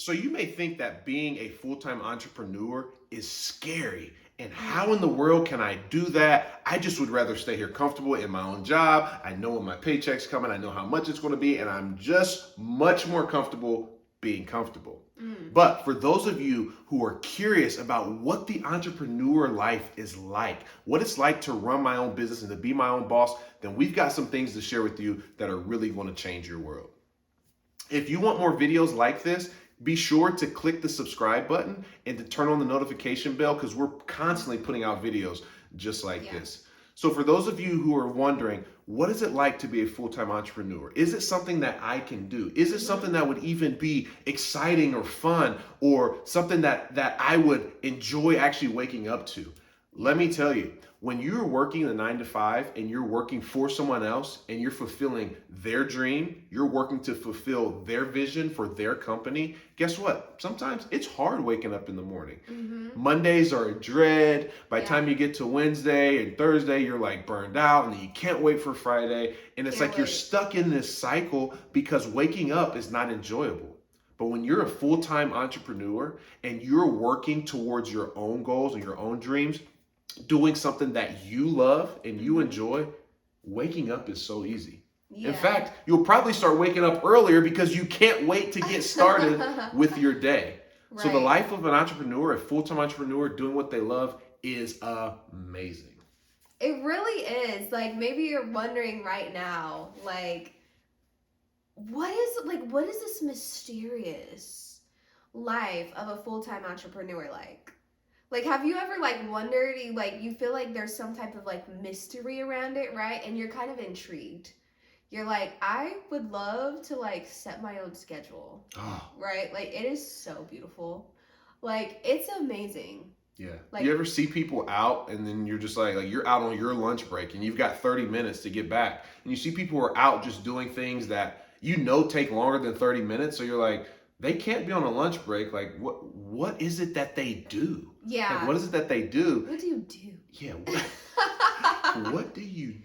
So you may think that being a full-time entrepreneur is scary. And how in the world can I do that? I just would rather stay here comfortable in my own job. I know when my paycheck's coming, I know how much it's going to be, and I'm just much more comfortable being comfortable. Mm. But for those of you who are curious about what the entrepreneur life is like, what it's like to run my own business and to be my own boss, then we've got some things to share with you that are really going to change your world. If you want more videos like this, be sure to click the subscribe button and to turn on the notification bell because we're constantly putting out videos just like this. So for those of you who are wondering, what is it like to be a full-time entrepreneur? Is it something that I can do? Is it something that would even be exciting or fun or something that I would enjoy actually waking up to? Let me tell you, when you're working a 9 to 5 and you're working for someone else and you're fulfilling their dream, you're working to fulfill their vision for their company, guess what? Sometimes it's hard waking up in the morning. Mondays are a dread. By the time you get to Wednesday and Thursday, you're like burned out and then you can't wait for Friday. And it's like you're stuck in this cycle because waking up is not enjoyable. But when you're a full-time entrepreneur and you're working towards your own goals and your own dreams, doing something that you love and you enjoy, waking up is so easy. In fact, you'll probably start waking up earlier because you can't wait to get started with your day. So the life of an entrepreneur, a full-time entrepreneur doing what they love is amazing. It really is. Like, maybe you're wondering right now, like, what is this mysterious life of a full-time entrepreneur like? Like, have you ever like wondered, you feel like there's some type of like mystery around it, right? And you're kind of intrigued. You're like, I would love to like set my own schedule, right? Like, it is so beautiful. Like, it's amazing. Yeah. Like, You ever see people out and then you're just like you're out on your lunch break and you've got 30 minutes to get back. And you see people who are out just doing things that you know take longer than 30 minutes. So you're like, they can't be on a lunch break. Like what is it that they do? Like what is it that they do? What do you do? Yeah. What do you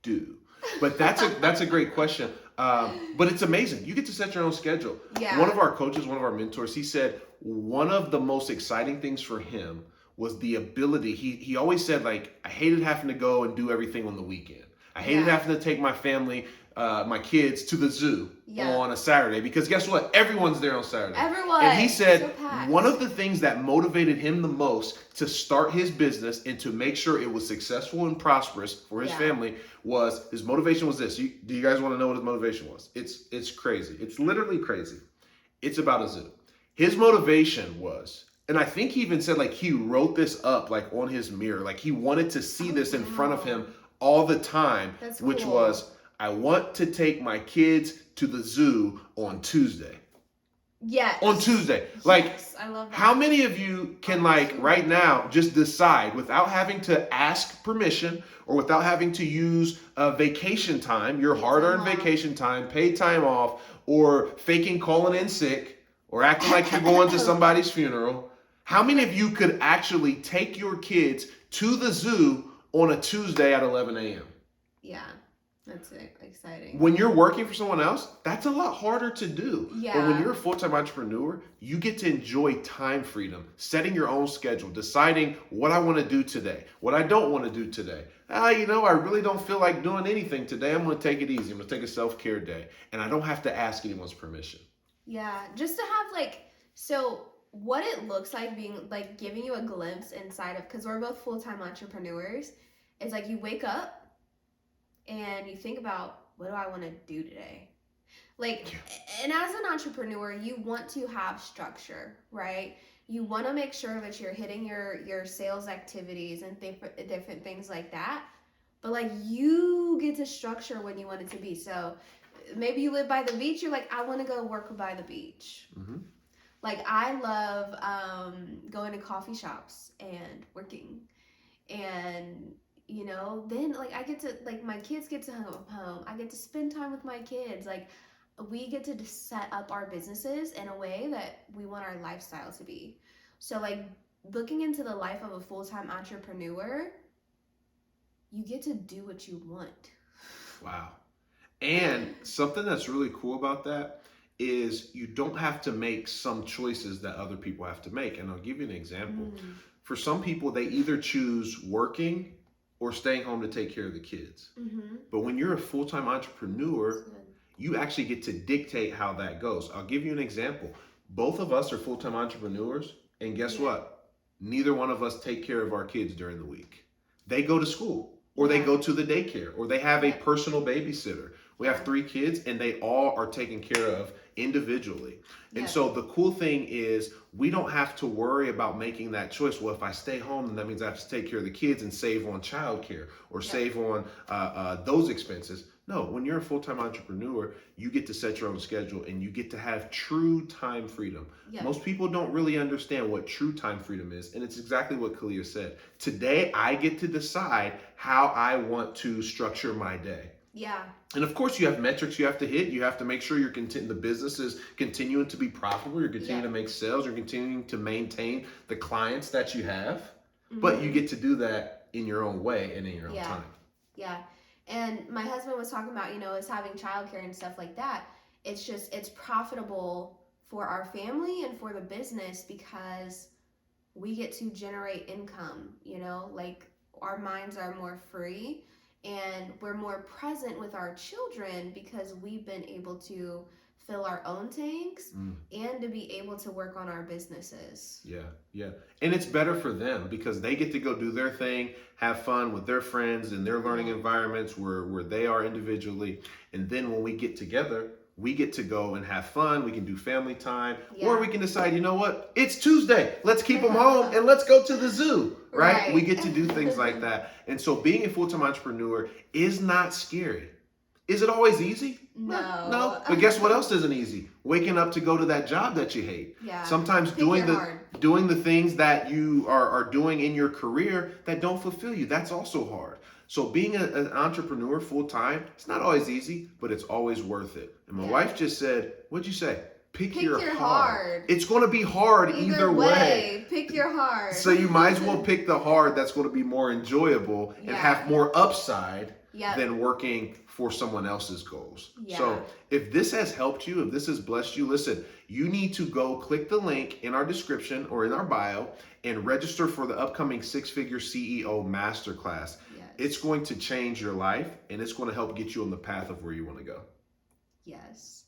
do? But that's a great question. But it's amazing. You get to set your own schedule. Yeah. One of our coaches, one of our mentors, he said one of the most exciting things for him was the ability. He always said, like, I hated having to go and do everything on the weekend. I hated having to take my family, my kids to the zoo on a Saturday because guess what? Everyone's there on Saturday. Everyone. And he said So one of the things that motivated him the most to start his business and to make sure it was successful and prosperous for his family was his motivation was this. Do you guys want to know what his motivation was? It's crazy. It's literally crazy. It's about a zoo. His motivation was, and I think he even said like he wrote this up like on his mirror. Like he wanted to see this in front of him all the time, which was, I want to take my kids to the zoo on Tuesday. Yes. On Tuesday. Like, yes, I love that. How many of you can like right now just decide without having to ask permission or without having to use vacation time, your hard-earned vacation time, paid time off, or faking calling in sick or acting like you're going to somebody's funeral? How many of you could actually take your kids to the zoo on a Tuesday at 11 a.m.? Yeah. That's exciting. When you're working for someone else, that's a lot harder to do. Yeah. But when you're a full-time entrepreneur, you get to enjoy time freedom, setting your own schedule, deciding what I want to do today, what I don't want to do today. I really don't feel like doing anything today. I'm going to take it easy. I'm going to take a self-care day. And I don't have to ask anyone's permission. Yeah. Just to have so what it looks like being like giving you a glimpse inside of, because we're both full-time entrepreneurs, is like you wake up and you think about, what do I want to do today? And as an entrepreneur, you want to have structure, right? You want to make sure that you're hitting your sales activities and different things like that. But you get to structure when you want it to be. So maybe you live by the beach. You're like, I want to go work by the beach. Mm-hmm. Like, I love going to coffee shops and working. And then I get to, my kids get to home. I get to spend time with my kids. We get to set up our businesses in a way that we want our lifestyle to be. So looking into the life of a full-time entrepreneur, you get to do what you want. Wow. And something that's really cool about that is you don't have to make some choices that other people have to make. And I'll give you an example. For some people, they either choose working or staying home to take care of the kids. But when you're a full-time entrepreneur, you actually get to dictate how that goes. I'll give you an example. Both of us are full-time entrepreneurs, and guess what? Neither one of us take care of our kids during the week. They go to school, or they go to the daycare, or they have a personal babysitter. We have 3 kids, and they all are taken care of individually. And so the cool thing is we don't have to worry about making that choice. Well, if I stay home, then that means I have to take care of the kids and save on childcare or save on those expenses. No, when you're a full-time entrepreneur, you get to set your own schedule and you get to have true time freedom. Most people don't really understand what true time freedom is, and it's exactly what Khalea said. Today, I get to decide how I want to structure my day. And of course, you have metrics you have to hit. You have to make sure the business is continuing to be profitable. You're continuing to make sales. You're continuing to maintain the clients that you have. But you get to do that in your own way and in your own time. And my husband was talking about, us having childcare and stuff like that. It's profitable for our family and for the business because we get to generate income, like our minds are more free. And we're more present with our children because we've been able to fill our own tanks and to be able to work on our businesses. Yeah. And it's better for them because they get to go do their thing, have fun with their friends in their learning environments where they are individually. And then when we get together, we get to go and have fun. We can do family time, or we can decide, you know what? It's Tuesday. Let's keep them home and let's go to the zoo, right? We get to do things like that. And so being a full-time entrepreneur is not scary. Is it always easy? No. But guess what else isn't easy? Waking up to go to that job that you hate. Sometimes doing the things that you are doing in your career that don't fulfill you. That's also hard. So being an entrepreneur full-time, it's not always easy, but it's always worth it. And my wife just said, what'd you say? Pick your hard. It's going to be hard either way. Pick your hard. So you might as well pick the hard that's going to be more enjoyable and have more upside than working for someone else's goals. So if this has helped you, if this has blessed you, listen, you need to go click the link in our description or in our bio and register for the upcoming 6-Figure CEO Masterclass. It's going to change your life and it's going to help get you on the path of where you want to go. Yes.